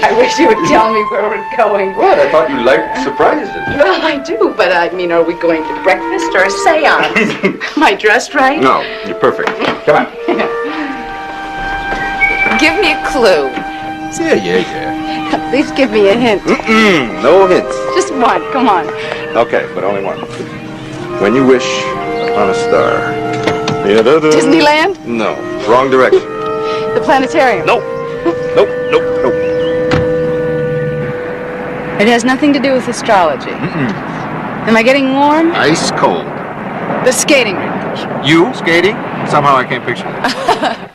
I wish you would tell me where we're going. What? I thought you liked surprises. Well, I do, but I mean, are we going to breakfast or a seance? Am I dressed right? No, you're perfect. Come on. Give me a clue. Yeah. At least give me a hint. No hints. Just one, come on. Okay, but only one. When you wish upon a star. Disneyland? No, wrong direction. The planetarium? Nope. It has nothing to do with astrology. Am I getting warm? Ice cold. The skating rink. You skating? Somehow I can't picture that.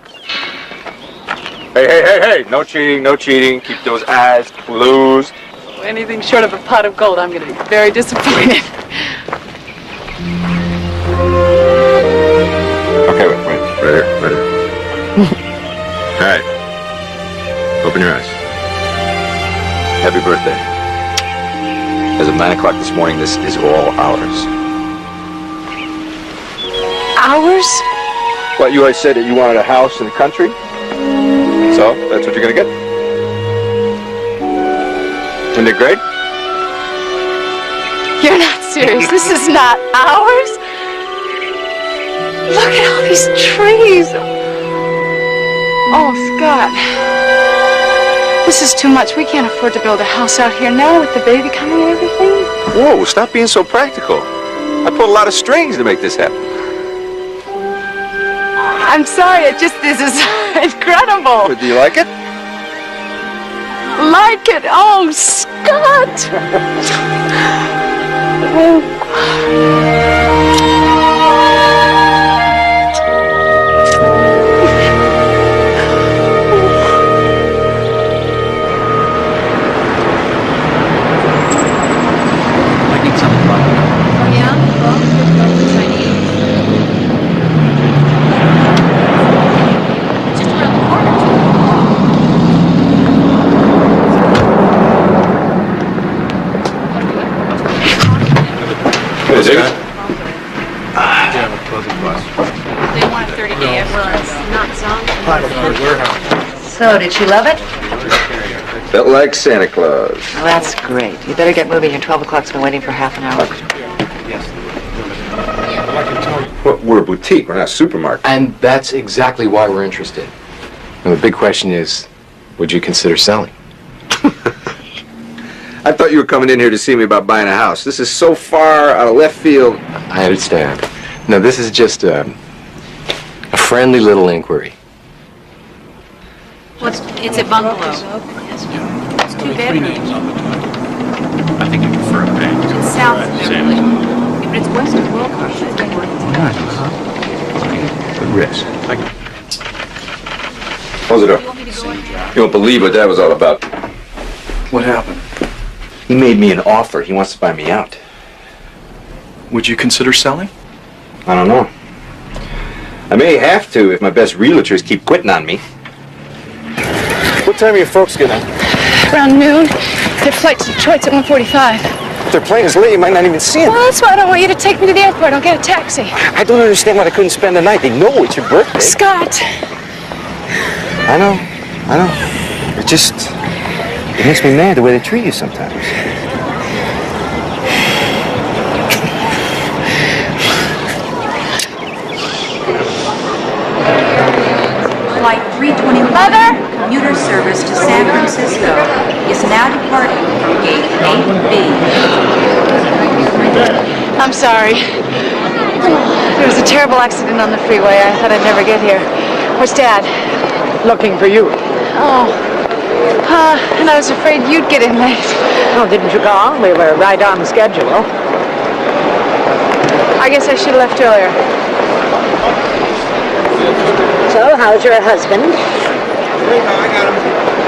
Hey. No cheating. Keep those eyes closed. Anything short of a pot of gold, I'm going to be very disappointed. Okay, wait. Right here. All right. Open your eyes. Happy birthday. As of 9 o'clock this morning, this is all ours. Ours? What, you always said that you wanted a house in the country? So, that's what you're gonna get? Isn't it great? You're not serious. This is not ours. Look at all these trees. Oh, Scott. This is too much. We can't afford to build a house out here now with the baby coming and everything. Whoa, stop being so practical. I pulled a lot of strings to make this happen. I'm sorry. This is incredible. But do you like it? Like it? Oh, Scott. They want a 30-day advance, not some. So, did she love it? Felt like Santa Claus. Well, that's great. You better get moving. Your 12 o'clock's been waiting for half an hour. Well, we're a boutique. We're not a supermarket. And that's exactly why we're interested. And the big question is, would you consider selling? I thought you were coming in here to see me about buying a house. This is so far out of left field. I understand. No, this is just a friendly little inquiry. Well, it's a bungalow. It's 2 bedrooms. I think I prefer a bank. It's south of Beverly. Yeah, but it's west of Wilcox. Good risk. Close the door. You won't believe what that was all about. What happened? He made me an offer. He wants to buy me out. Would you consider selling? I don't know. I may have to if my best realtors keep quitting on me. What time are your folks getting? Around noon. Their flight to Detroit's at 1:45. If their plane is late, you might not even see them. Well, that's why I don't want you to take me to the airport. I'll get a taxi. I don't understand why they couldn't spend the night. They know it's your birthday. Scott! I know. It makes me mad the way they treat you sometimes. Flight 321 Mother? commuter service to San Francisco is now departing from gate 8B. I'm sorry. There was a terrible accident on the freeway. I thought I'd never get here. Where's Dad? Looking for you. Oh. And I was afraid you'd get in late. Oh, didn't you call? We were right on schedule. I guess I should have left earlier. So, how's your husband?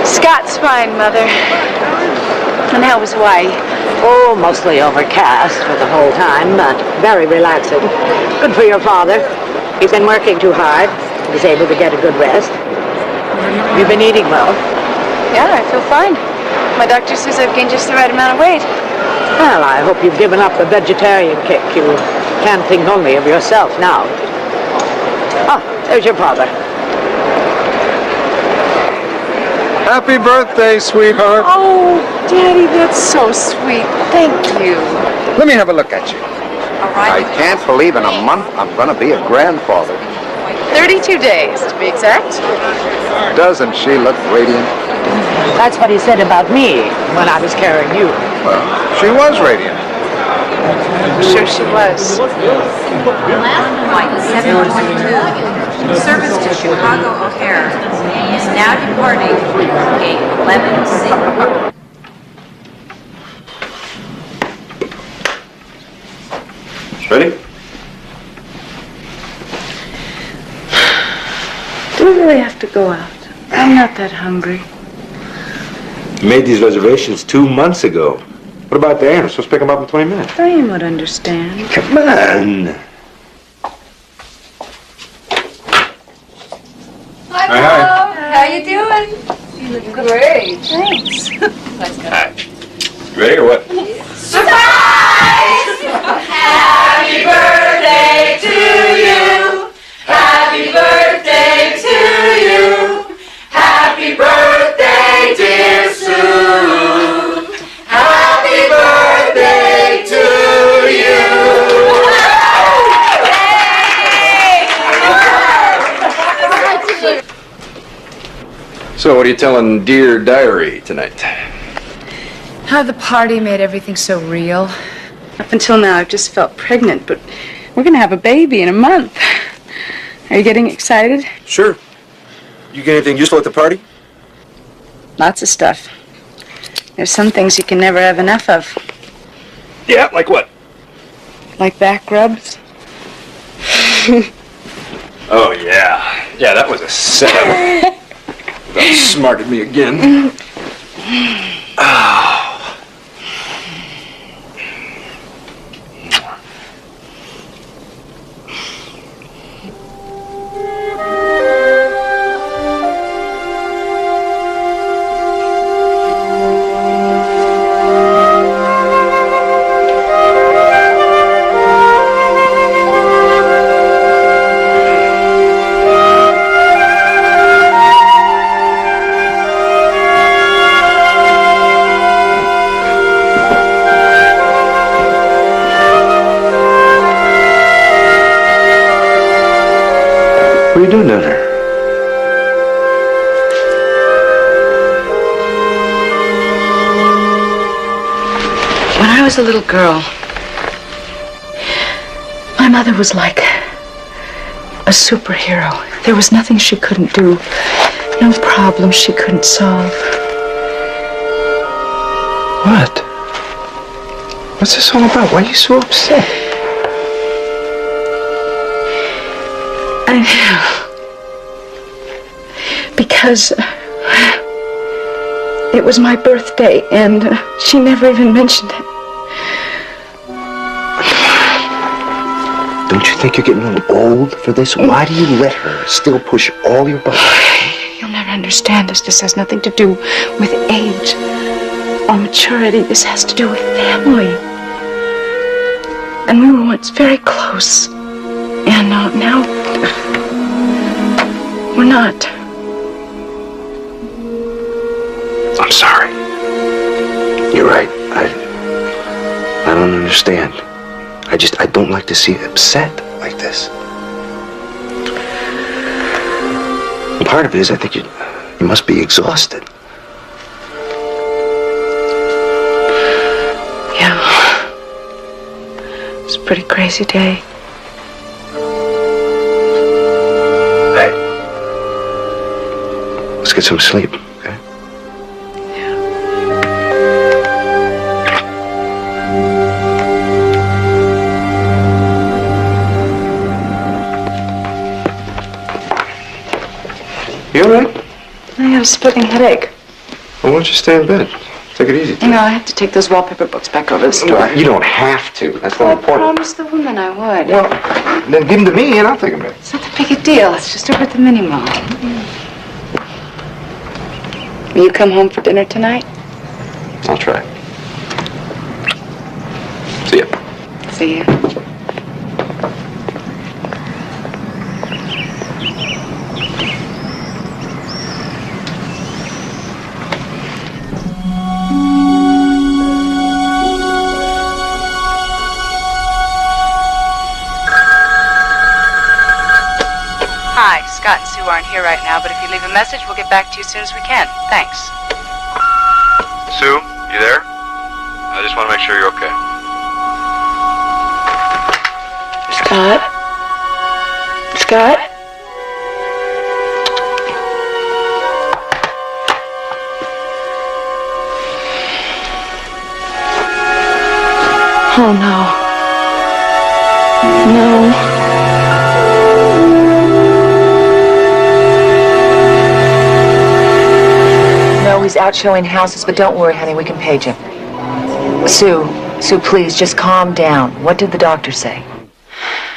Scott's fine, Mother. And how was Hawaii? Oh, mostly overcast for the whole time, but very relaxing. Good for your father. He's been working too hard. He was able to get a good rest. You've been eating well. Yeah, I feel fine. My doctor says I've gained just the right amount of weight. Well, I hope you've given up the vegetarian kick. You can't think only of yourself now. Oh, there's your father. Happy birthday, sweetheart. Oh, Daddy, that's so sweet. Thank you. Let me have a look at you. I can't believe in a month I'm gonna be a grandfather. 32 days, to be exact. Doesn't she look radiant? That's what he said about me when I was carrying you. Well, she was radiant. Sure she was. Flight 722, service to Chicago O'Hare, is now departing gate 11C. Ready? Do we really have to go out? I'm not that hungry. Made these reservations 2 months ago. What about Diane? I'm supposed to pick him up in 20 minutes. Diane would understand. Come on. Hi, Mom. How you doing? You look great. Thanks. Hi. You ready or what? Happy birthday to you. Happy birthday to you. Happy birthday, dear Sue. Happy birthday to you. So, what are you telling Dear Diary tonight? How the party made everything so real. Up until now, I've just felt pregnant, but we're gonna have a baby in a month. Are you getting excited? Sure. You get anything useful at the party? Lots of stuff. There's some things you can never have enough of. Yeah, like what? Like back rubs. Oh, yeah. Yeah, that was a setup. That outsmarted me again. Oh. What are you doing down there? When I was a little girl, my mother was like a superhero. There was nothing she couldn't do, no problem she couldn't solve. What? What's this all about? Why are you so upset? I know. Because it was my birthday and she never even mentioned it. Don't you think you're getting a little old for this? Why do you let her still push all your buttons? You'll never understand this. This has nothing to do with age or maturity. This has to do with family. And we were once very close. And now we're not. I'm sorry. You're right. I don't understand. I don't like to see you upset like this. And part of it is I think you must be exhausted. Yeah. It's a pretty crazy day. Hey. Let's get some sleep, okay? You all right? I have a splitting headache. Well, why don't you stay in bed? Take it easy. You know, I have to take those wallpaper books back over to the store. You don't have to. That's Well, not I important. promised the woman I would. Well, then give them to me and I'll take them back. It's not that big a deal. It's just over at the mini mall. Will you come home for dinner tonight? I'll try. See ya. See ya. Scott and Sue aren't here right now, but if you leave a message, we'll get back to you as soon as we can. Thanks. Sue, you there? I just want to make sure you're okay. Scott? Scott? Oh, no. No. No, he's out showing houses, but don't worry, honey, we can page him. Sue, please, just calm down. What did the doctor say?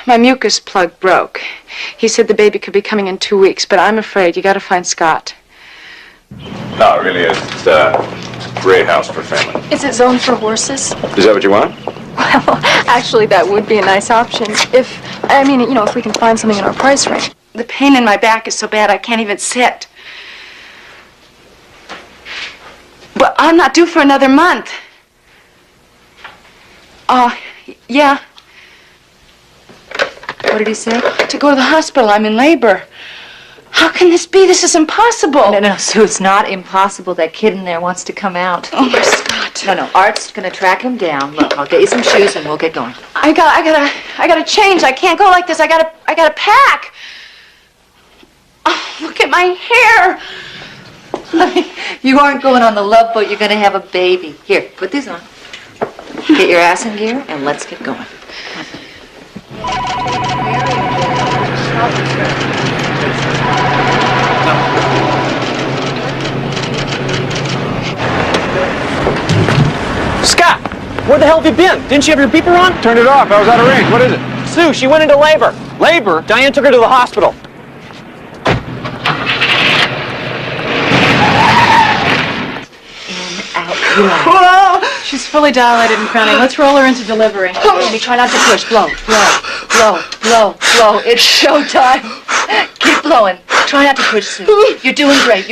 My mucus plug broke. He said the baby could be coming in 2 weeks, but I'm afraid you gotta find Scott. No, it really is. It's a great house for family. Is it zoned for horses? Is that what you want? Well, actually, that would be a nice option. If we can find something in our price range. The pain in my back is so bad I can't even sit. But I'm not due for another month. Yeah. What did he say? To go to the hospital. I'm in labor. How can this be? This is impossible. No, Sue, it's not impossible. That kid in there wants to come out. Oh, my Scott. No, Art's gonna track him down. Look, I'll get you some shoes and we'll get going. I gotta change. I can't go like this. I gotta pack. Oh, look at my hair. You aren't going on the Love Boat. You're gonna have a baby. Here, put these on. Get your ass in gear and let's get going. Scott, where the hell have you been? Didn't you have your beeper on? Turned it off. I was out of range. What is it? Sue, she went into labor. Labor? Diane took her to the hospital. Whoa! She's fully dilated and crowning. Let's roll her into delivery. Baby, try not to push. Blow. It's showtime. Keep blowing. Try not to push, Sue. You're doing great.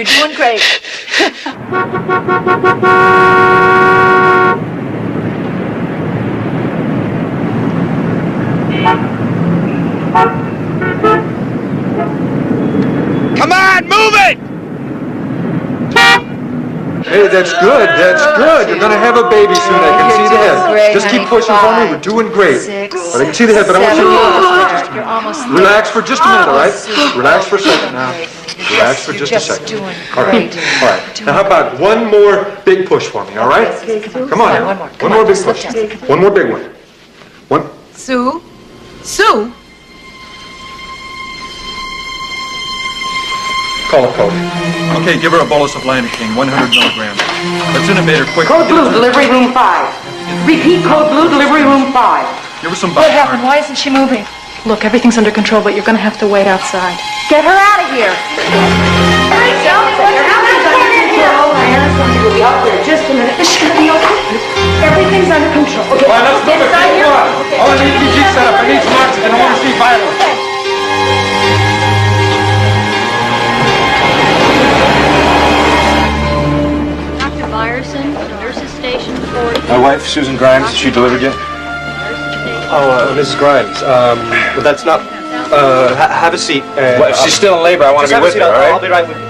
Come on, move it! Hey, that's good. You're gonna have a baby soon. I can see the head. Great, just keep honey. pushing for me. We're doing great. 6, But I can see the head, but I want you to You're almost relax for just a minute, all right? Sue. Relax for a second now. Relax for just a second. Doing All right. great. All right. Now, how about one more big push for me, all right? Come on. One more. One more big push. One more big one. One. Sue? Call it code. Okay, give her a bolus of lidocaine, 100 milligrams. Let's intubate her quick. Code Blue, delivery room 5. Repeat, Code Blue, delivery room 5. Give her some What Buckheart. happened? Why isn't she moving? Look, everything's under control, but you're gonna have to wait outside. Get her out of here. We'll be up there just a minute. It's gonna be okay. Everything's under control. Okay. All right, let's move it. Come on. Oh, I need EKG set up. I need some oxygen. I want to see vitals. Dr. Byerson, nurses station 40. My wife, Susan Grimes, is she delivered yet? Oh, Mrs. Grimes, but that's not, have a seat. Well, if she's still in labor, I want to be with her, all right? I'll be right with you.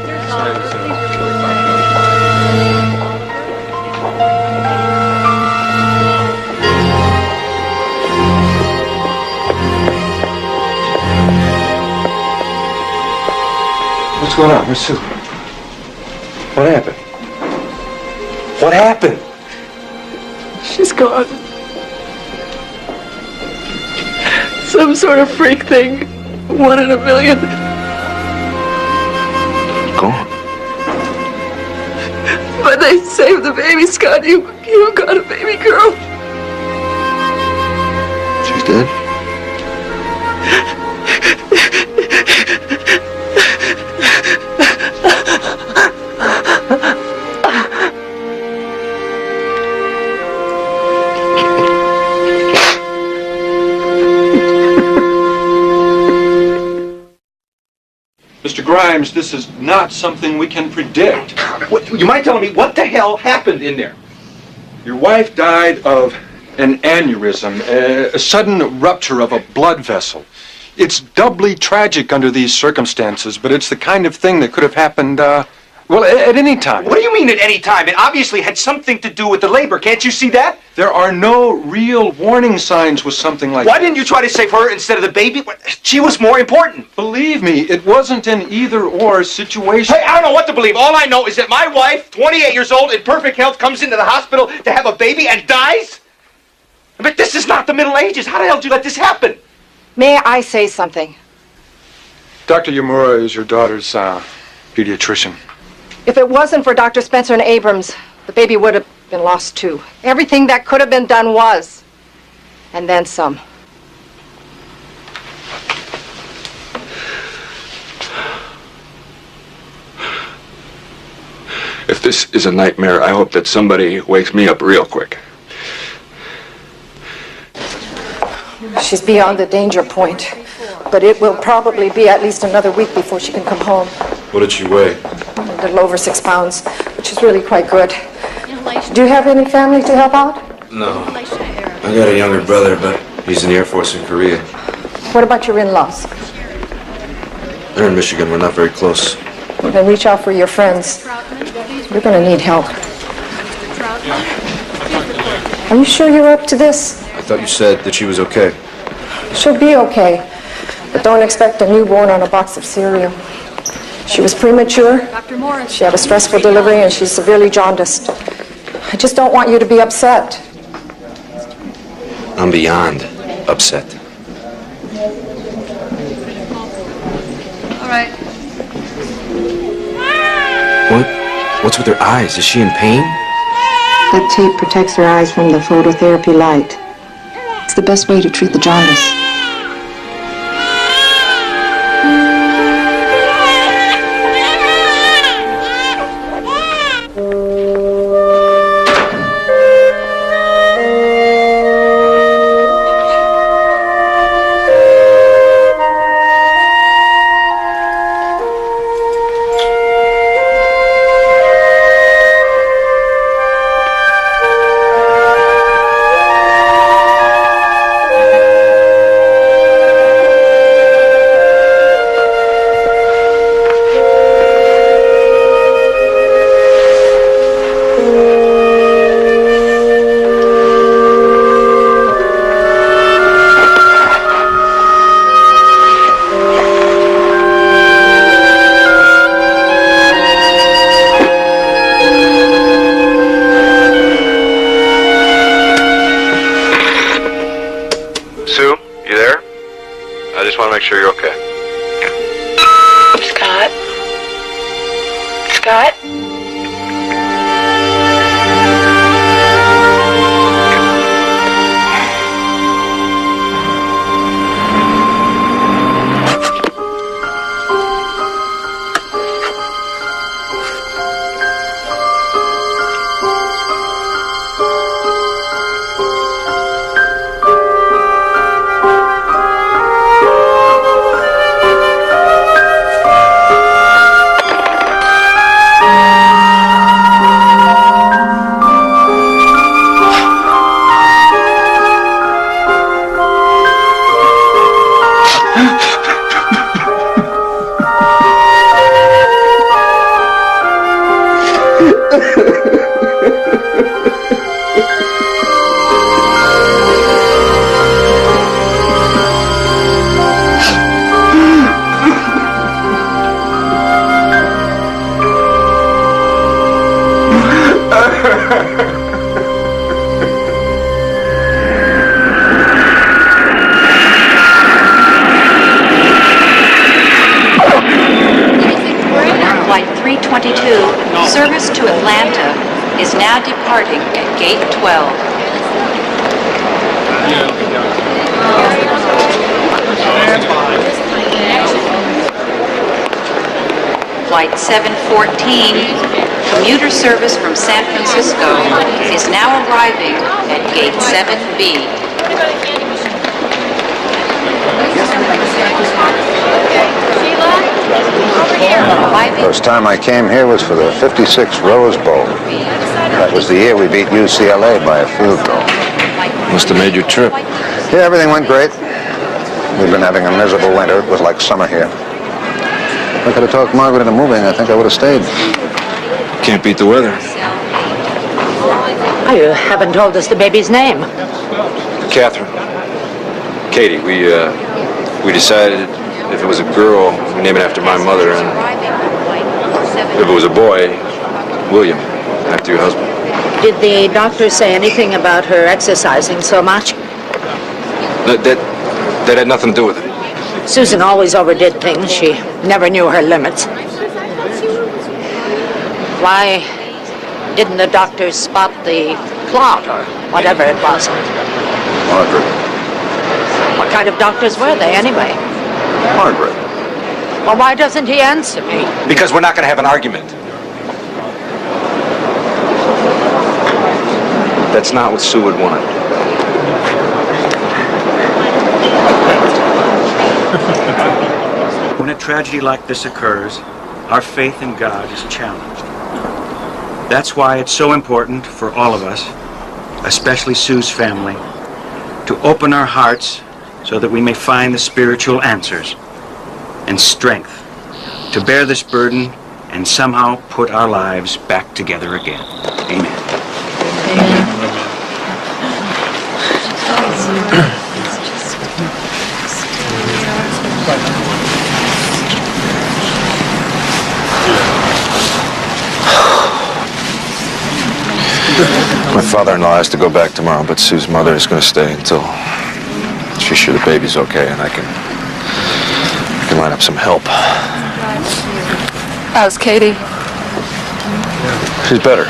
What's going on? Where's Sue? What happened? What happened? She's gone. Some sort of freak thing. 1 in a million. Gone. But they saved the baby, Scott. You got a baby girl. She's dead? Mr. Grimes, this is not something we can predict. What, you mind telling me what the hell happened in there? Your wife died of an aneurysm, a sudden rupture of a blood vessel. It's doubly tragic under these circumstances, but it's the kind of thing that could have happened, well, at any time. What do you mean at any time? It obviously had something to do with the labor. Can't you see that? There are no real warning signs with something like Why that. didn't you try to save her instead of the baby? She was more important. Believe me, it wasn't an either-or situation. Hey, I don't know what to believe. All I know is that my wife, 28 years old, in perfect health, comes into the hospital to have a baby and dies? But this is not the Middle Ages. How the hell did you let this happen? May I say something? Dr. Yamura is your daughter's pediatrician. If it wasn't for Dr. Spencer and Abrams, the baby would have been lost too. Everything that could have been done was. And then some. If this is a nightmare, I hope that somebody wakes me up real quick. She's beyond the danger point. But it will probably be at least another week before she can come home. What did she weigh? A little over 6 pounds, which is really quite good. Do you have any family to help out? No. I got a younger brother, but he's in the Air Force in Korea. What about your in-laws? They're in Michigan. We're not very close. Well, then reach out for your friends. You're going to need help. Are you sure you're up to this? I thought you said that she was okay. She'll be okay. But don't expect a newborn on a box of cereal. She was premature. She had a stressful delivery and she's severely jaundiced. I just don't want you to be upset. I'm beyond upset. All right. What's with her eyes? Is she in pain? That tape protects her eyes from the phototherapy light. It's the best way to treat the jaundice. Sure you're okay. Scott? Scott? Flight 322, service to Atlanta, is now departing at gate 12. Flight 714, commuter service from San Francisco, is now arriving at gate 7B. First time I came here was for the 56 Rose Bowl. That was the year we beat UCLA by a field goal. Must have made your trip. Yeah, everything went great. We've been having a miserable winter. It was like summer here. If I could have talked Margaret into moving, I think I would have stayed. Can't beat the weather. Oh, you haven't told us the baby's name. Catherine. Katie, we decided if it was a girl, we name it after my mother, and if it was a boy, William, after your husband. Did the doctor say anything about her exercising so much? That had nothing to do with it. Susan always overdid things. She never knew her limits. Why didn't the doctor spot the clot or whatever it was? Margaret. What kind of doctors were they, anyway? Margaret. Well, why doesn't he answer me? Because we're not going to have an argument. That's not what Sue would want. When a tragedy like this occurs, our faith in God is challenged. That's why it's so important for all of us, especially Sue's family, to open our hearts so that we may find the spiritual answers and strength to bear this burden and somehow put our lives back together again. Amen. My father-in-law has to go back tomorrow, but Sue's mother is going to stay until she's sure the baby's okay, and I can line up some help. How's Katie? She's better.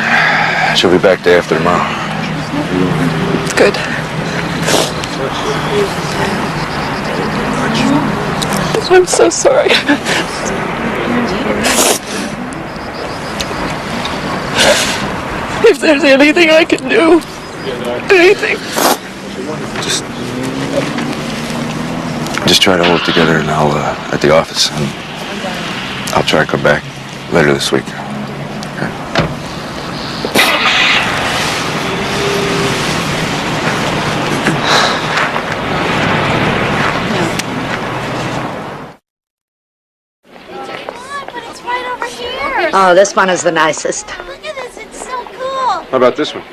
She'll be back day after tomorrow. Good. I'm so sorry. If there's anything I can do, anything. Just try to hold it together, and I'll at the office, and I'll try to come back later this week. Okay. Oh, this one is the nicest. Look at this, it's so cool. How about this one?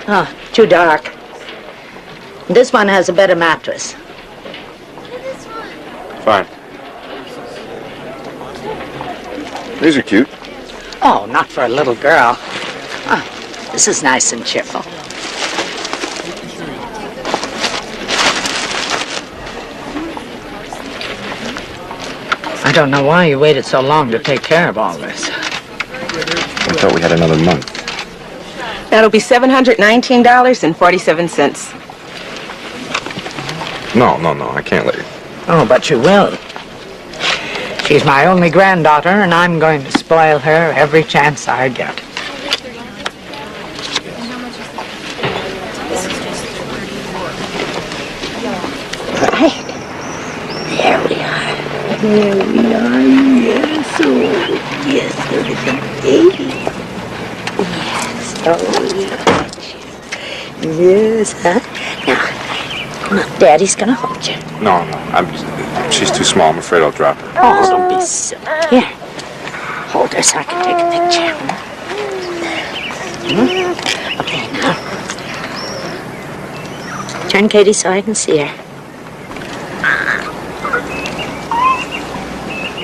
Oh, too dark. This one has a better mattress. Fine. These are cute. Oh, not for a little girl. Oh, this is nice and cheerful. I don't know why you waited so long to take care of all this. I thought we had another month. That'll be $719.47. No, I can't let you. Oh, but you will. She's my only granddaughter, and I'm going to spoil her every chance I get. Right. There we are. There we are. Yes. Oh, yes. Look at the baby. Yes. Oh, yes. Yes, huh? Now, come on. Daddy's gonna hold you. No, she's too small. I'm afraid I'll drop her. Oh, don't be silly. Here. Hold her so I can take a picture. Okay, now. Turn Katie so I can see her.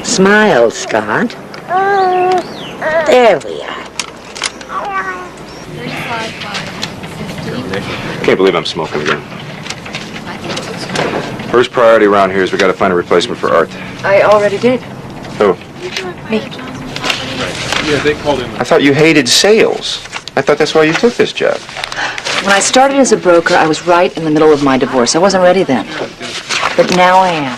Smile, Scott. There we are. I can't believe I'm smoking again. First priority around here is we got to find a replacement for Art. I already did. Who? Me. Yeah, they called in. I thought you hated sales. I thought that's why you took this job. When I started as a broker, I was right in the middle of my divorce. I wasn't ready then. But now I am.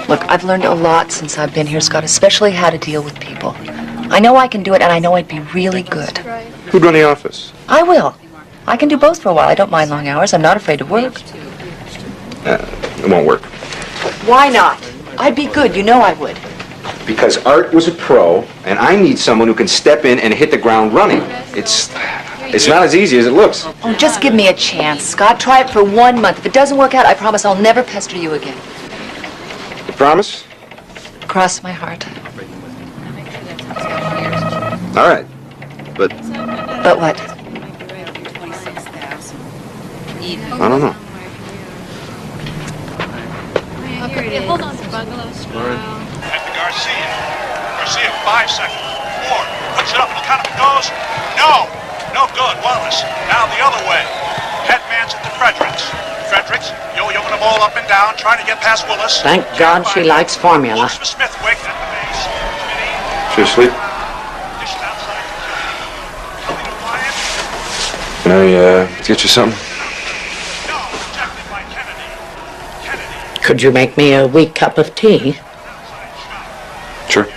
Look, I've learned a lot since I've been here, Scott, especially how to deal with people. I know I can do it, and I know I'd be really good. Who'd run the office? I will. I can do both for a while. I don't mind long hours. I'm not afraid to work. It won't work. Why not? I'd be good. You know I would. Because Art was a pro, and I need someone who can step in and hit the ground running. It's not as easy as it looks. Oh, just give me a chance, Scott. Try it for 1 month. If it doesn't work out, I promise I'll never pester you again. Promise? Cross my heart. All right. But But what? I don't know. Hold on to bungalows. At the Garcia. Garcia, 5 seconds. 4. Puts it up and the count of it goes. No. No good. Wallace. Now the other way. Headman's at the Fredericks. Fredericks, yo-yoing the ball up and down, trying to get past Willis. Thank God she likes formula. Smithwick at the base. She asleep? Can I get you something? Could you make me a weak cup of tea? Sure.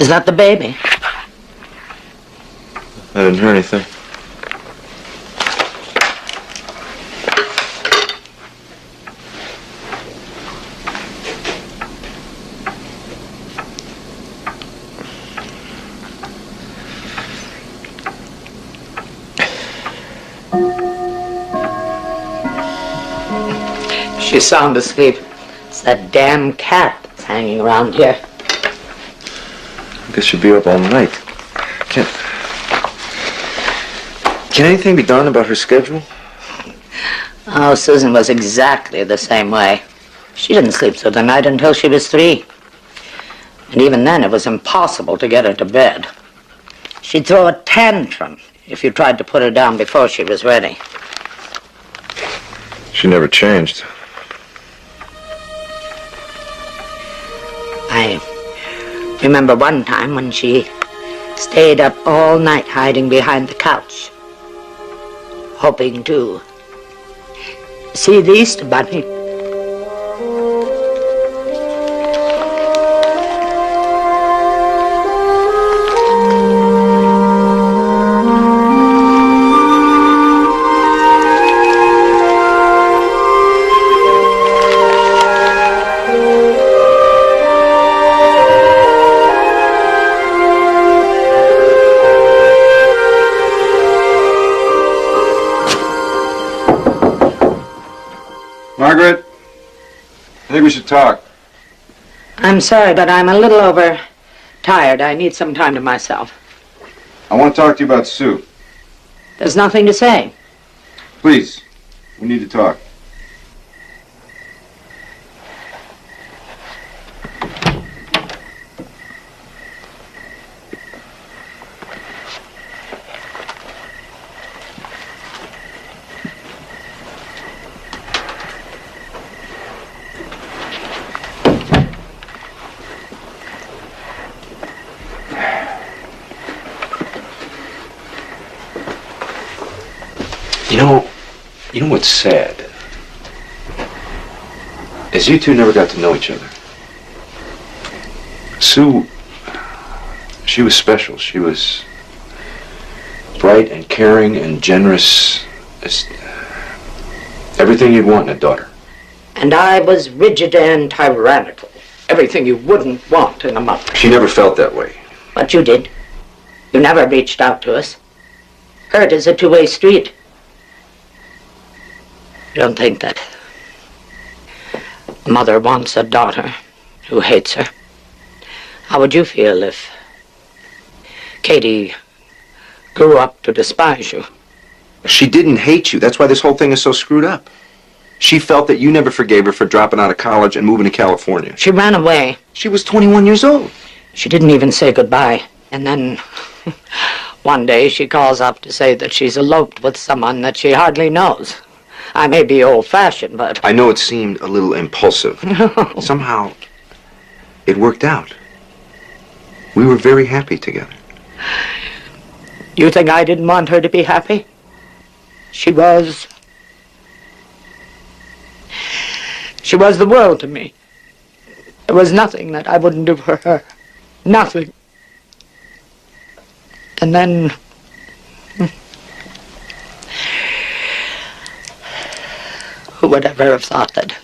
Is that the baby? I didn't hear anything. She's sound asleep. It's that damn cat that's hanging around here. I guess she'll be up all night. Can anything be done about her schedule? Oh, Susan was exactly the same way. She didn't sleep through the night until she was 3. And even then, it was impossible to get her to bed. She'd throw a tantrum if you tried to put her down before she was ready. She never changed. I remember one time when she stayed up all night hiding behind the couch, hoping to see the Easter Bunny. Margaret, I think we should talk. I'm sorry, but I'm a little overtired. I need some time to myself. I want to talk to you about Sue. There's nothing to say. Please, we need to talk. You know what's sad? Is you two never got to know each other. Sue, she was special. She was bright and caring and generous. Everything you'd want in a daughter. And I was rigid and tyrannical. Everything you wouldn't want in a mother. She never felt that way. But you did. You never reached out to us. Hurt is a two-way street. You don't think that a mother wants a daughter who hates her. How would you feel if Katie grew up to despise you? She didn't hate you. That's why this whole thing is so screwed up. She felt that you never forgave her for dropping out of college and moving to California. She ran away. She was 21 years old. She didn't even say goodbye. And then one day she calls up to say that she's eloped with someone that she hardly knows. I may be old-fashioned, but... I know it seemed a little impulsive. Somehow, it worked out. We were very happy together. You think I didn't want her to be happy? She was the world to me. There was nothing that I wouldn't do for her. Nothing. And then... who would ever have thought that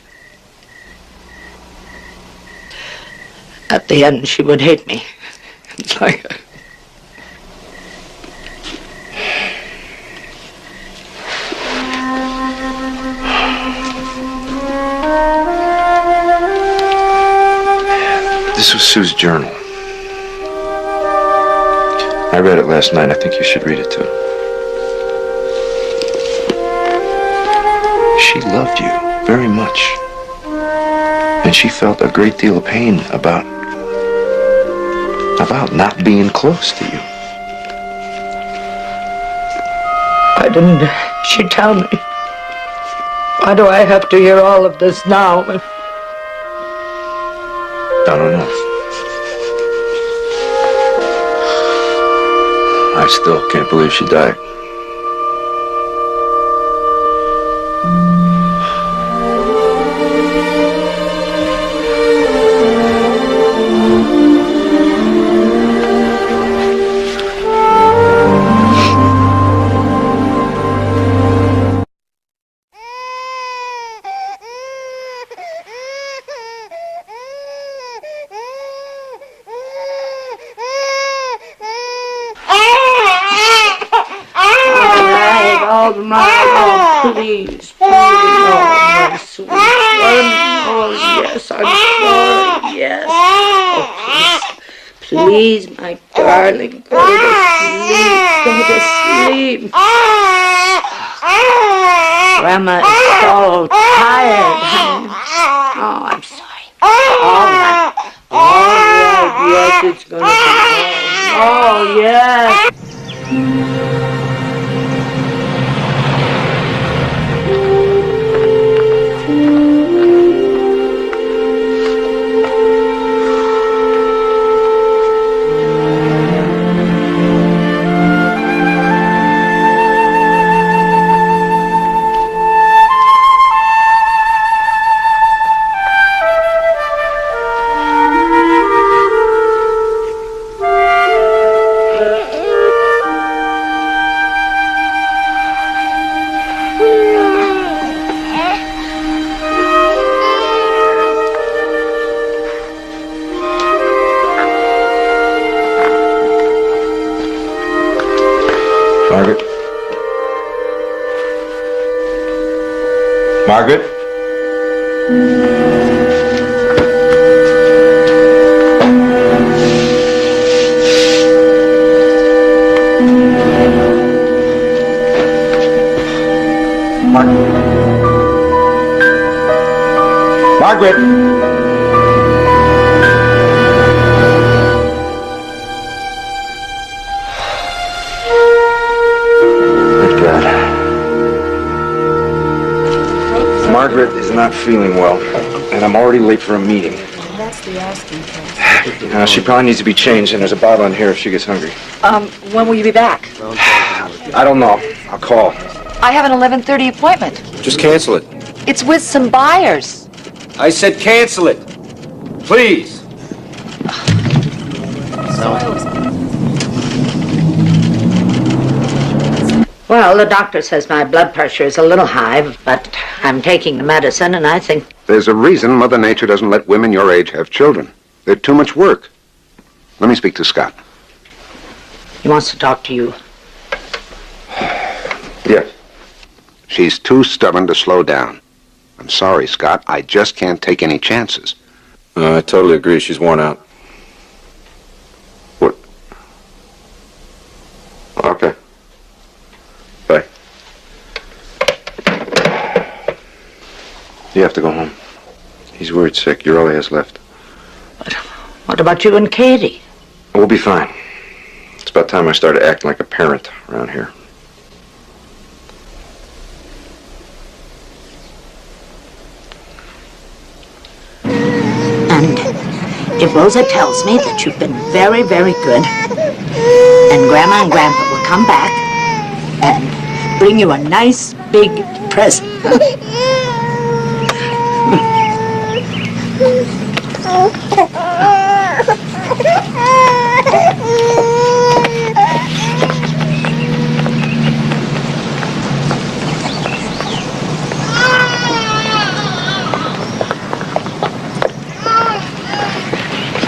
at the end she would hate me? It's like... This was Sue's journal. I read it last night. I think you should read it too. She loved you very much. And she felt a great deal of pain about not being close to you. Why didn't she tell me? Why do I have to hear all of this now? I don't know. I still can't believe she died. Please, please, oh, my sweet one. Oh, yes, I'm sorry, yes. Oh, please, my darling, go to sleep. Grandma is so tired, honey. Oh, I'm sorry. All right, yes, it's gonna be all. Oh, yes. Margaret? Margaret? Good God. Margaret is not feeling well, and I'm already late for a meeting. That's the asking price. She probably needs to be changed, and there's a bottle in here if she gets hungry. When will you be back? I don't know. I'll call. I have an 11:30 appointment. Just cancel it. It's with some buyers. I said cancel it. Please. Well, the doctor says my blood pressure is a little high, but I'm taking the medicine, and I think... There's a reason Mother Nature doesn't let women your age have children. They're too much work. Let me speak to Scott. He wants to talk to you. Yes. She's too stubborn to slow down. I'm sorry, Scott. I just can't take any chances. I totally agree. She's worn out. What? Okay. Bye. You have to go home. He's worried sick. You're all he has left. What about you and Katie? We'll be fine. It's about time I started acting like a parent around here. And if Rosa tells me that you've been very, very good, and Grandma and Grandpa will come back and bring you a nice big present.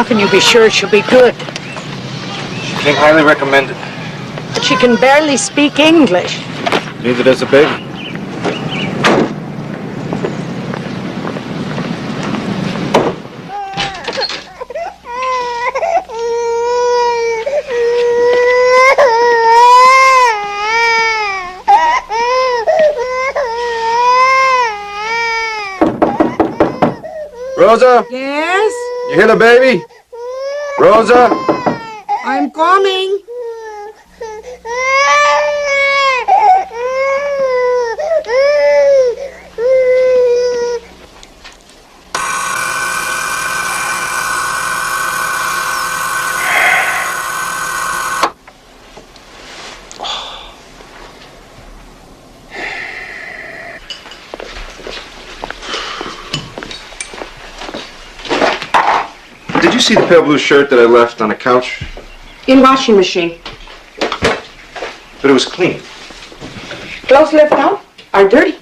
can you be sure she'll be good? She came highly recommended. But she can barely speak English. Neither does the baby. Rosa? Yes? You hear the baby? Rosa? I'm coming. Did you see the pale blue shirt that I left on the couch? In washing machine. But it was clean. Clothes left out are dirty.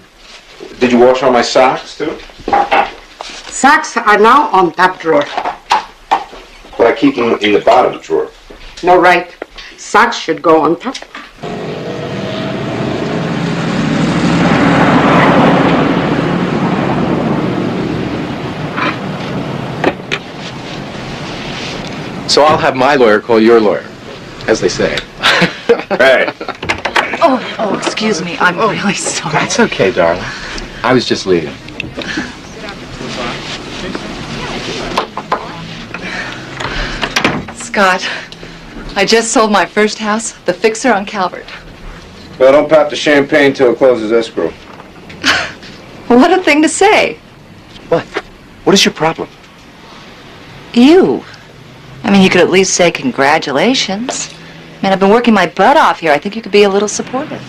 Did you wash all my socks, too? Socks are now on top drawer. But I keep them in the bottom drawer. No, right. Socks should go on top. So I'll have my lawyer call your lawyer, as they say. Hey. Oh, excuse me. I'm really sorry. That's okay, darling. I was just leaving. Scott, I just sold my first house, the Fixer on Calvert. Well, don't pop the champagne till it closes escrow. What a thing to say. What is your problem? You. I mean, you could at least say congratulations. Man, I've been working my butt off here. I think you could be a little supportive.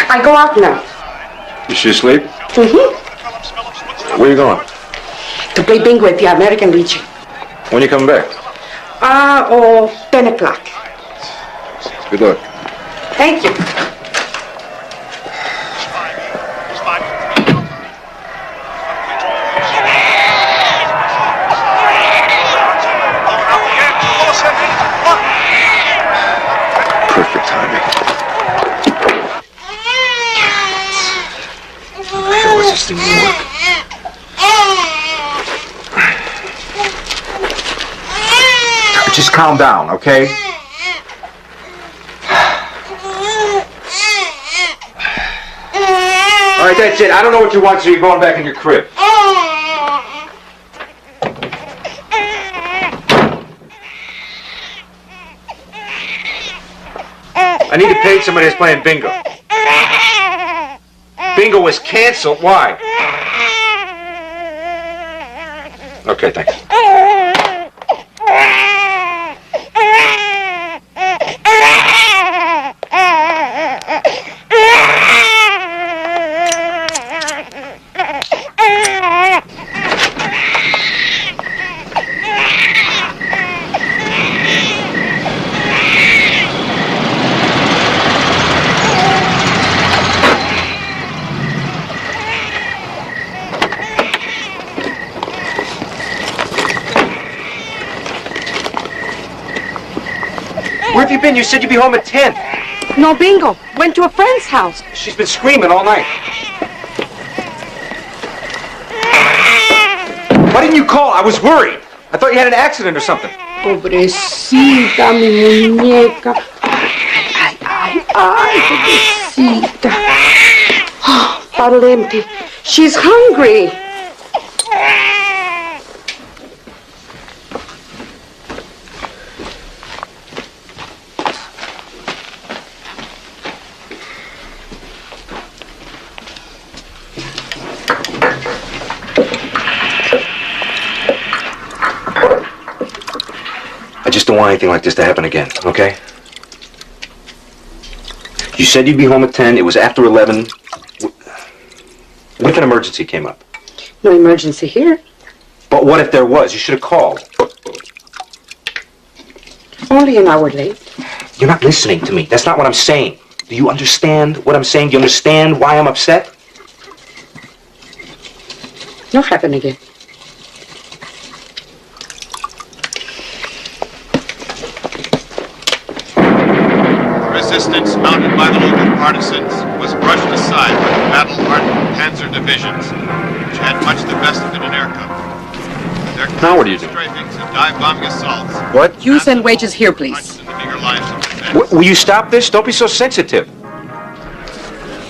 I go out now. You should sleep? Mm-hmm. Where you going? To play bingo at the American Legion. When you coming back? 10 o'clock. Good luck. Thank you. Perfect timing. Hey, what's this thing gonna work? Just calm down, okay? All right, that's it. I don't know what you want, so you're going back in your crib. I need to pay somebody that's playing bingo. Bingo was canceled. Why? Okay, thanks. Where have you been? You said you'd be home at 10. No bingo. Went to a friend's house. She's been screaming all night. Why didn't you call? I was worried. I thought you had an accident or something. Pobrecita, mi muñeca. Ay, ay, ay, pobrecita. Oh, bottle empty. She's hungry. I just don't want anything like this to happen again, okay? You said you'd be home at 10. It was after 11. What if an emergency came up? No emergency here. But what if there was? You should have called. Only an hour late. You're not listening to me. That's not what I'm saying. Do you understand what I'm saying? Do you understand why I'm upset? No happen again. Resistance mounted by the local partisans was brushed aside by the battle-hardened Panzer divisions, which had much the best of it in Irkut. Their Now what do you do? strafings and dive-bombing assaults. What? You send wages here, please. The meager lives of defense. Will you stop this? Don't be so sensitive.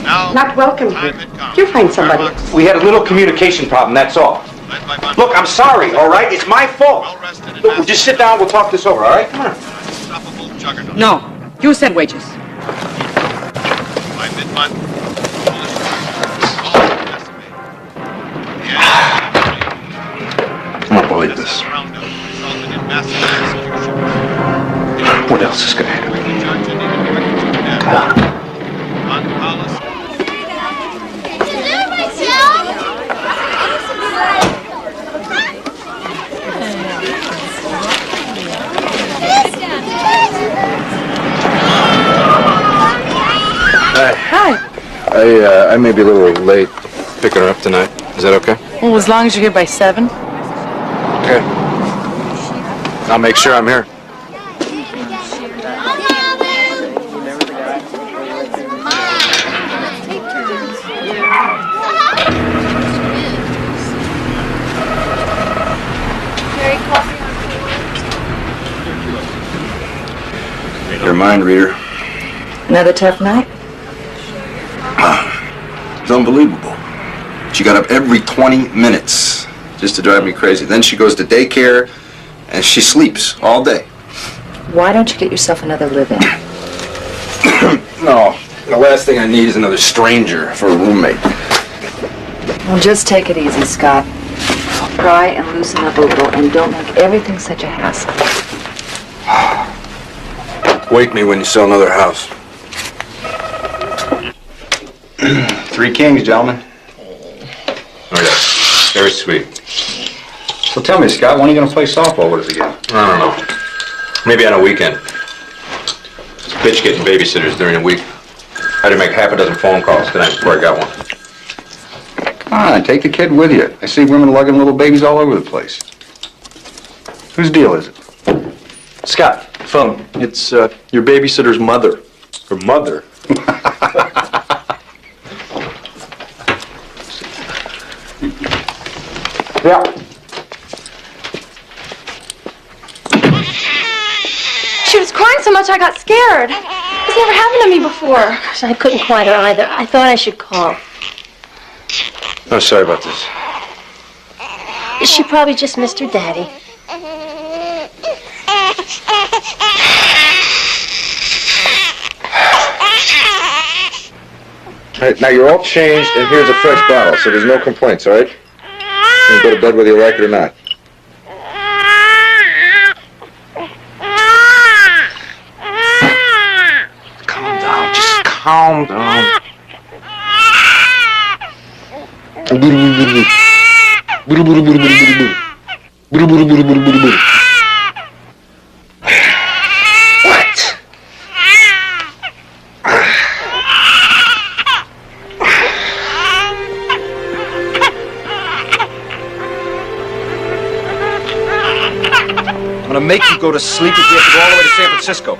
Now, Not welcome here. You find somebody. We had a little communication problem, that's all. Look, I'm sorry, all right? It's my fault. Look, we'll just sit down, we'll talk this over, all right? Come on. unstoppable juggernaut. No, you send wages. By mid-month, Polish troops all decimated. I don't believe this. Roundup resulted in massive execution. What else is gonna happen? The judge and even directed to death. On policy. Hi. I may be a little late picking her up tonight. Is that okay? Well, as long as you're here by 7. Okay. I'll make sure I'm here. Your mind reader. Another tough night? It's unbelievable. She got up every 20 minutes just to drive me crazy. Then she goes to daycare and she sleeps all day. Why don't you get yourself another live-in? No, the last thing I need is another stranger for a roommate. Well, just take it easy, Scott. Try and loosen up a little and don't make everything such a hassle. Wake me when you sell another house. 3 kings, gentlemen. Oh, yeah. Very sweet. So tell me, Scott, when are you going to play softball with us again? I don't know. Maybe on a weekend. It's a bitch getting babysitters during the week. I had to make half a dozen phone calls tonight before I got one. Come on, take the kid with you. I see women lugging little babies all over the place. Whose deal is it? Scott, phone. It's your babysitter's mother. Her mother? Yeah. She was crying so much I got scared. This never happened to me before. Gosh, I couldn't quiet her either. I thought I should call. Oh, sorry about this. She probably just missed her daddy. All right, now you're all changed, and here's a fresh bottle, so there's no complaints, all right? You can go to bed whether you like it or not. Calm down, just calm down. What? I'm gonna make you go to sleep if we have to go all the way to San Francisco.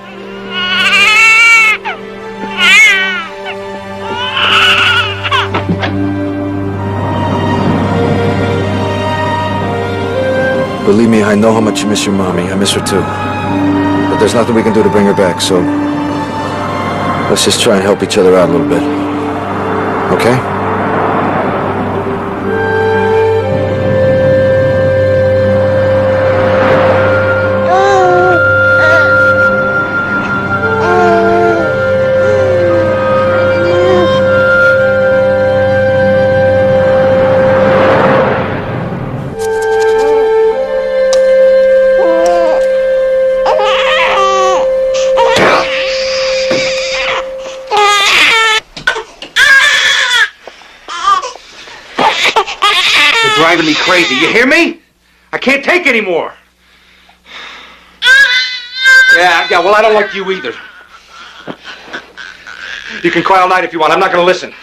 Believe me, I know how much you miss your mommy. I miss her too. But there's nothing we can do to bring her back, so let's just try and help each other out a little bit. Okay? Driving me crazy. You hear me? I can't take anymore. Yeah, well, I don't like you either. You can cry all night if you want. I'm not going to listen.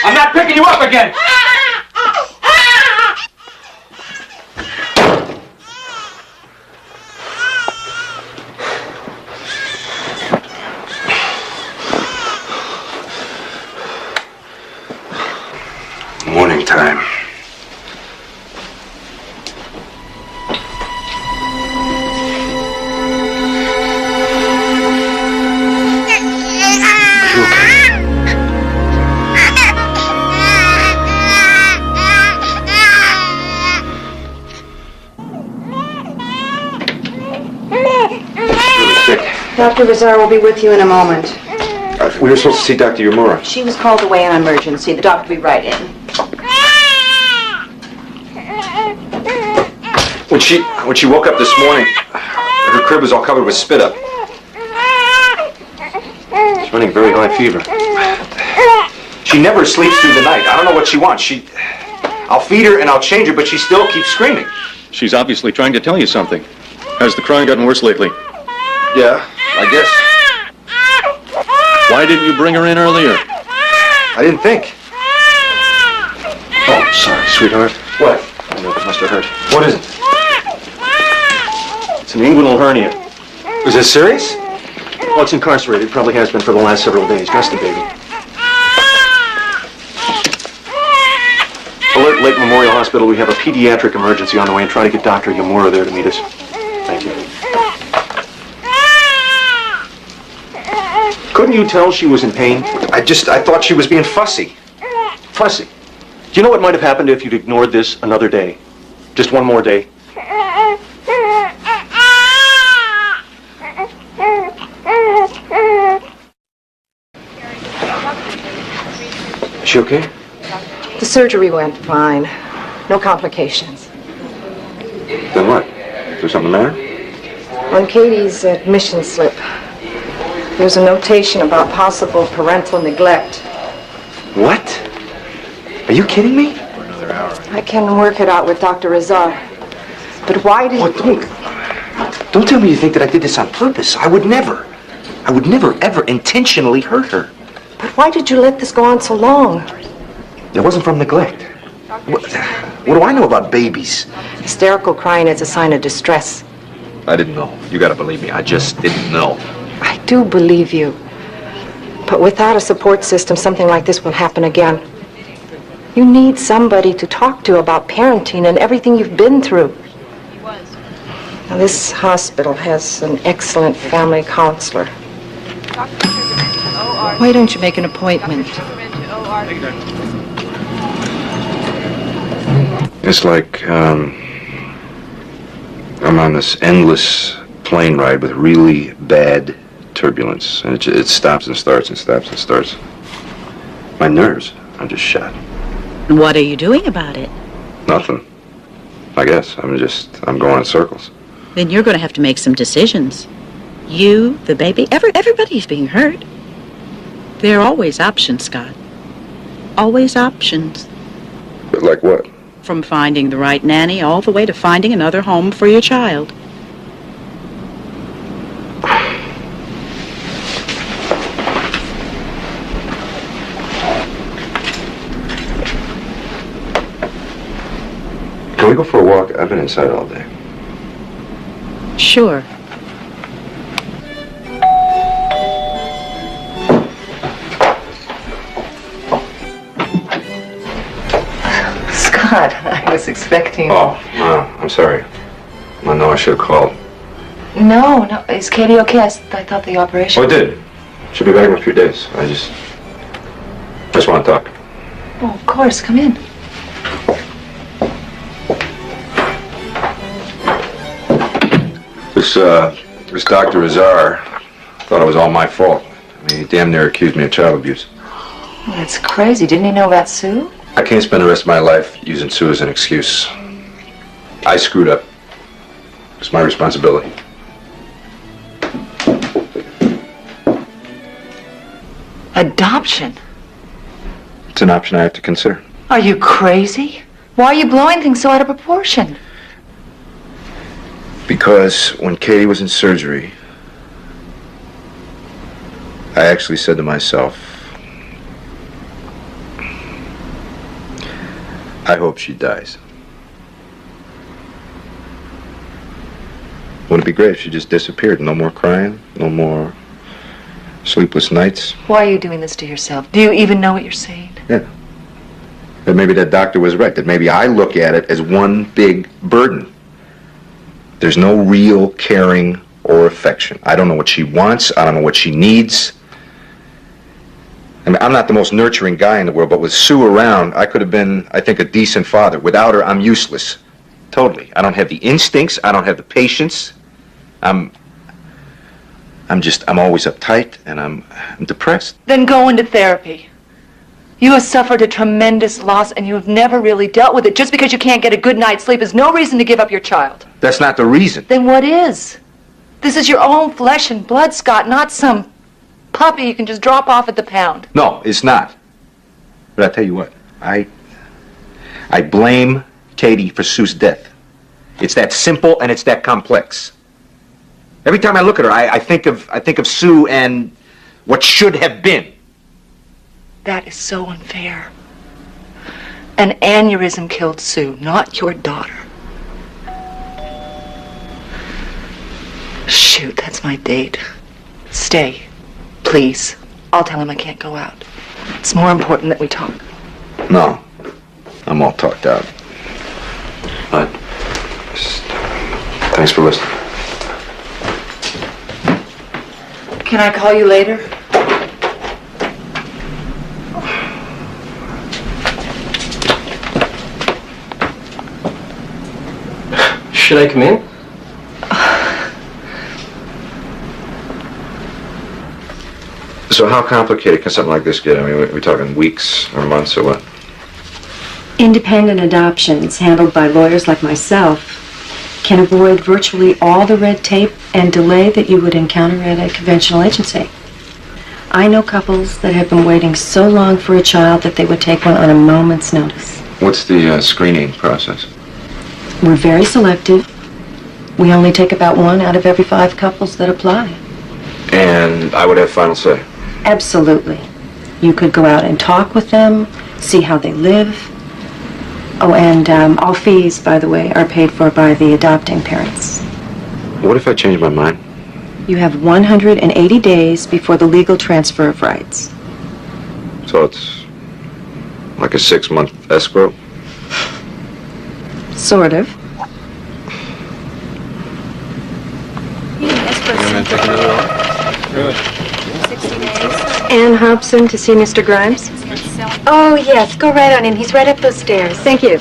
I'm not picking you up again. Morning time. Dr. Rizar will be with you in a moment. We were supposed to see Dr. Yamura. She was called away in an emergency. The doctor will be right in. When she woke up this morning, her crib was all covered with spit up. She's running very high fever. She never sleeps through the night. I don't know what she wants. I'll feed her and I'll change her, but she still keeps screaming. She's obviously trying to tell you something. Has the crying gotten worse lately? Yeah, I guess. Why didn't you bring her in earlier? I didn't think. Oh, sorry, sweetheart. What? I know it must have hurt. What is it? It's an inguinal hernia. Is this serious? Well, it's incarcerated. Probably has been for the last several days. Rest the baby. Alert Lake Memorial Hospital. We have a pediatric emergency on the way and try to get Dr. Yamura there to meet us. Thank you. Couldn't you tell she was in pain? I thought she was being fussy. Fussy. Do you know what might have happened if you'd ignored this another day? Just one more day? Is she okay? The surgery went fine. No complications. Then what? Is there something the matter? On Katie's admission slip, there's a notation about possible parental neglect. What? Are you kidding me? I can work it out with Dr. Rizar. But why did Don't tell me you think that I did this on purpose. I would never, ever intentionally hurt her. But why did you let this go on so long? It wasn't from neglect. What do I know about babies? Hysterical crying is a sign of distress. I didn't know. You gotta believe me. I just didn't know. I do believe you. But without a support system, something like this will happen again. You need somebody to talk to about parenting and everything you've been through. Now, this hospital has an excellent family counselor. Why don't you make an appointment? It's like, I'm on this endless plane ride with really bad turbulence. And it stops and starts and stops and starts. My nerves are just shot. What are you doing about it? Nothing. I guess. I'm going in circles. Then you're going to have to make some decisions. You, the baby, everybody's being hurt. There are always options, Scott. Always options. But like what? From finding the right nanny all the way to finding another home for your child. Can we go for a walk? I've been inside all day. Sure. Scott, I was expecting... Oh, I'm sorry. I know I should have called. No. Is Katie okay? I thought the operation... Oh, I did. She'll be back in a few days. I just want to talk. Oh, of course. Come in. This Dr. Rizar thought it was all my fault. I mean, he damn near accused me of child abuse. That's crazy. Didn't he know about Sue? I can't spend the rest of my life using Sue as an excuse. I screwed up. It's my responsibility. Adoption? It's an option I have to consider. Are you crazy? Why are you blowing things so out of proportion? Because when Katie was in surgery, I actually said to myself, I hope she dies. Wouldn't it be great if she just disappeared? No more crying, no more sleepless nights. Why are you doing this to yourself? Do you even know what you're saying? Yeah. That maybe that doctor was right, that maybe I look at it as one big burden. There's no real caring or affection. I don't know what she wants. I don't know what she needs. I mean, I'm not the most nurturing guy in the world, but with Sue around, I could have been, I think, a decent father. Without her, I'm useless. Totally. I don't have the instincts. I don't have the patience. I'm always uptight, and I'm depressed. Then go into therapy. You have suffered a tremendous loss, and you have never really dealt with it. Just because you can't get a good night's sleep is no reason to give up your child. That's not the reason. Then what is? This is your own flesh and blood, Scott, not some puppy you can just drop off at the pound. No, it's not. But I tell you what, I blame Katie for Sue's death. It's that simple and it's that complex. Every time I look at her, I think of Sue and what should have been. That is so unfair. An aneurysm killed Sue, not your daughter. Shoot, that's my date. Stay, please. I'll tell him I can't go out. It's more important that we talk. No, I'm all talked out. But thanks for listening. Can I call you later? Should I come in? So how complicated can something like this get? I mean, are we talking weeks or months or what? Independent adoptions handled by lawyers like myself can avoid virtually all the red tape and delay that you would encounter at a conventional agency. I know couples that have been waiting so long for a child that they would take one on a moment's notice. What's the screening process? We're very selective. We only take about 1 out of every 5 couples that apply. And I would have final say? Absolutely. You could go out and talk with them, see how they live. Oh, and all fees, by the way, are paid for by the adopting parents. What if I change my mind? You have 180 days before the legal transfer of rights. So it's like a 6-month escrow? Sort of. Ann Hobson to see Mr. Grimes. Oh, yes. Go right on in. He's right up those stairs. Thank you.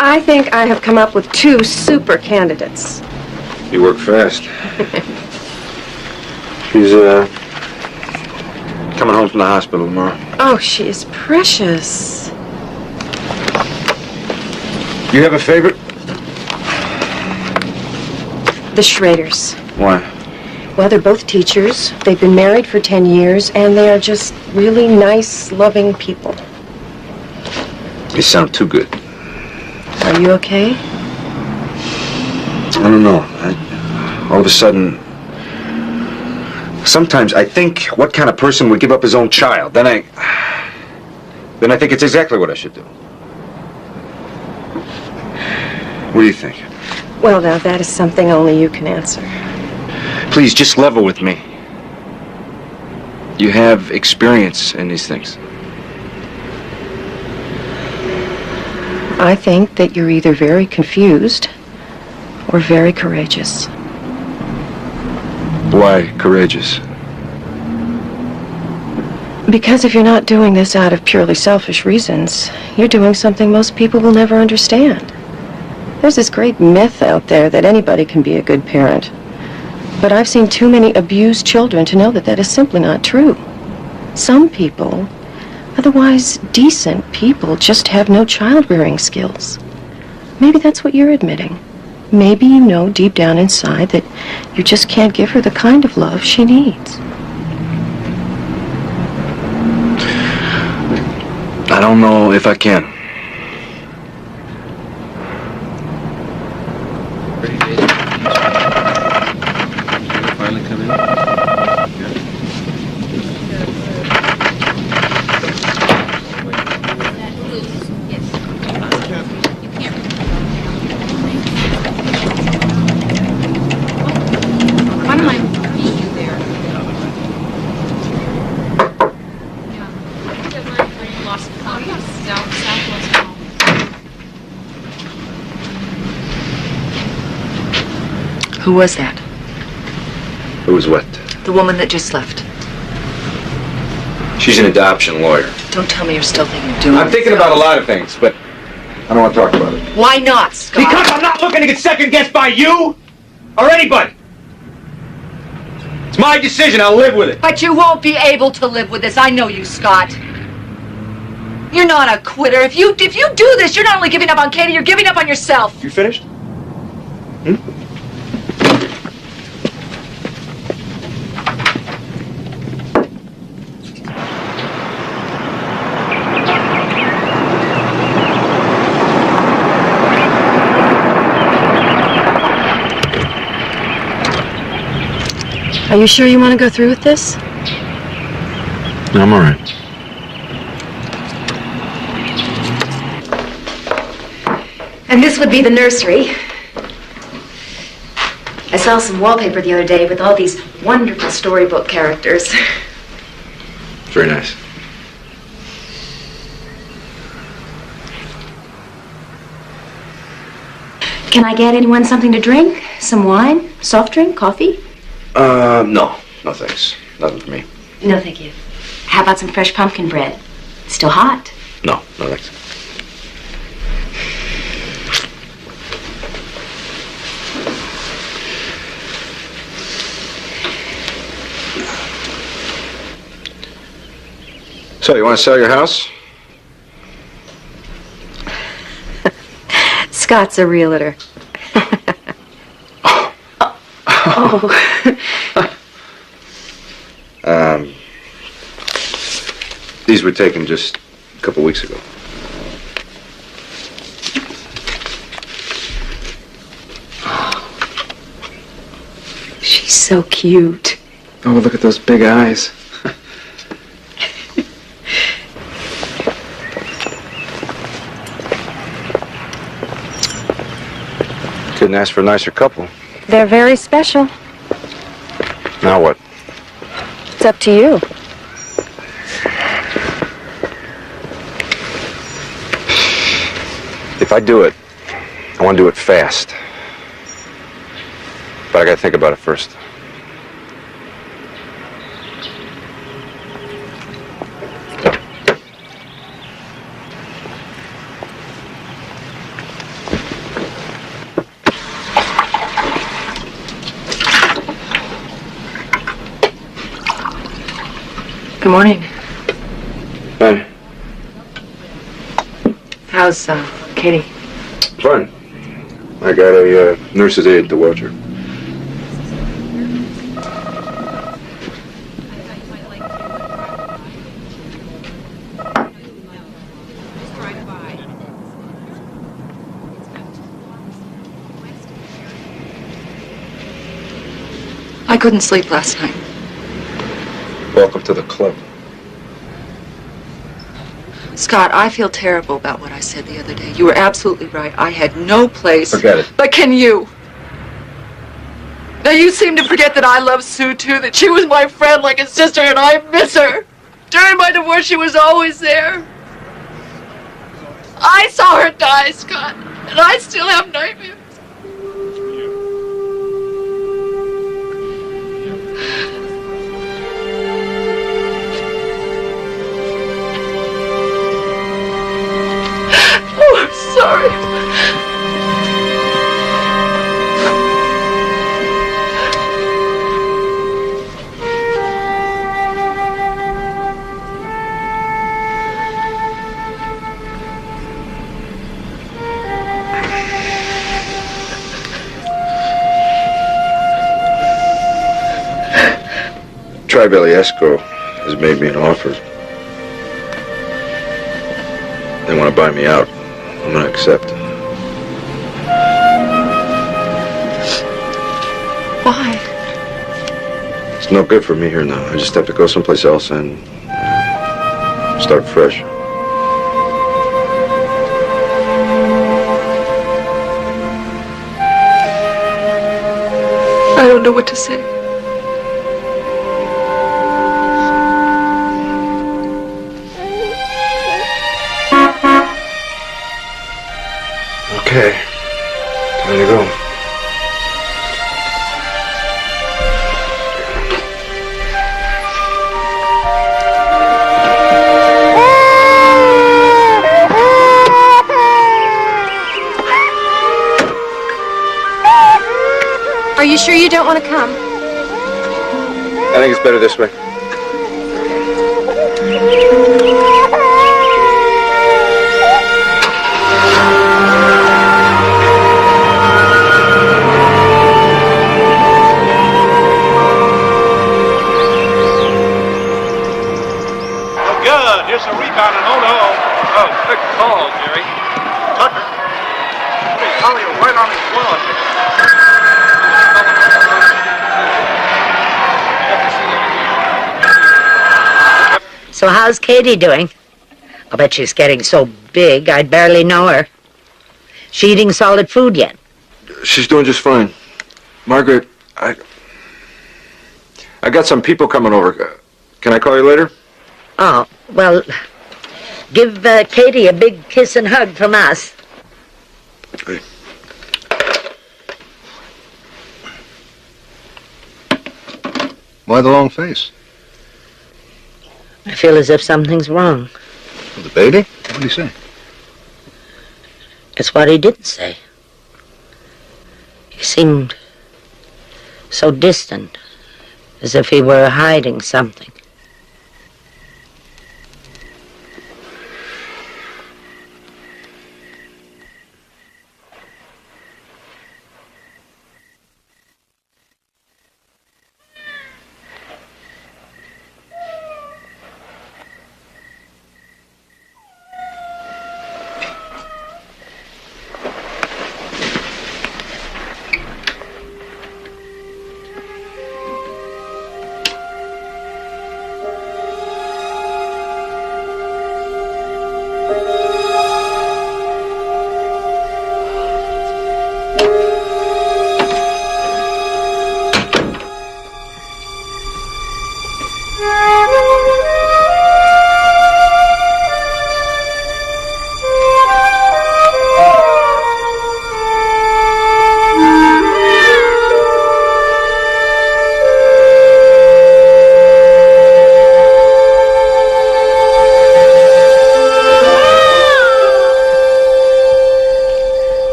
I think I have come up with 2 super candidates. You work fast. She's coming home from the hospital tomorrow. Oh, she is precious. You have a favorite? The Schraders. Why? Well, they're both teachers. They've been married for 10 years, and they are just really nice, loving people. You sound too good. Are you okay? I don't know. All of a sudden, sometimes I think, what kind of person would give up his own child? Then I think it's exactly what I should do. What do you think? Well, now, that is something only you can answer. Please, just level with me. You have experience in these things. I think that you're either very confused or very courageous. Why courageous? Because if you're not doing this out of purely selfish reasons, you're doing something most people will never understand. There's this great myth out there that anybody can be a good parent. But I've seen too many abused children to know that that is simply not true. Some people, otherwise decent people, just have no child-rearing skills. Maybe that's what you're admitting. Maybe you know deep down inside that you just can't give her the kind of love she needs. I don't know if I can. Who was that? Who was what? The woman that just left. She's an adoption lawyer. Don't tell me you're still thinking of doing I'm thinking about a lot of things, but I don't want to talk about it. Why not, Scott? Because I'm not looking to get second-guessed by you or anybody. It's my decision. I'll live with it. But you won't be able to live with this. I know you, Scott. You're not a quitter. If you do this, you're not only giving up on Katie, you're giving up on yourself. You finished? Are you sure you want to go through with this? No, I'm all right. And this would be the nursery. I saw some wallpaper the other day with all these wonderful storybook characters. Very nice. Can I get anyone something to drink? Some wine? Soft drink? Coffee? No. No, thanks. Nothing for me. No, thank you. How about some fresh pumpkin bread? Still hot? No, no, thanks. So, you want to sell your house? Scott's a realtor. These were taken just a couple weeks ago. She's so cute. Oh, look at those big eyes. Couldn't ask for a nicer couple. They're very special. Now what? It's up to you. If I do it, I want to do it fast. But I gotta think about it first. Good morning. Hi. How's, Katie? Fine. I got a nurse's aide to watch her. I couldn't sleep last night. Welcome to the club. Scott, I feel terrible about what I said the other day. You were absolutely right. I had no place. Forget it. But can you? Now you seem to forget that I love Sue too, that she was my friend like a sister and I miss her. During my divorce, she was always there. I saw her die, Scott, and I still have nightmares. Oh, I'm sorry. Tri-Valley Escrow has made me an offer. They want to buy me out. I'm going to accept. Why? It's no good for me here now. I just have to go someplace else and start fresh. I don't know what to say. Okay. Time to go. Are you sure you don't want to come? I think it's better this way. Good. Here's a rebound and oh no. Oh, quick call, Jerry. Tucker. Hey, Collier right on his glove. So how's Katie doing? I bet she's getting so big I'd barely know her. She eating solid food yet? She's doing just fine. Margaret, I got some people coming over. Can I call you later? Oh, well, give Katie a big kiss and hug from us. Hey. Why the long face? I feel as if something's wrong. The baby? What did he say? It's what he didn't say. He seemed so distant, as if he were hiding something.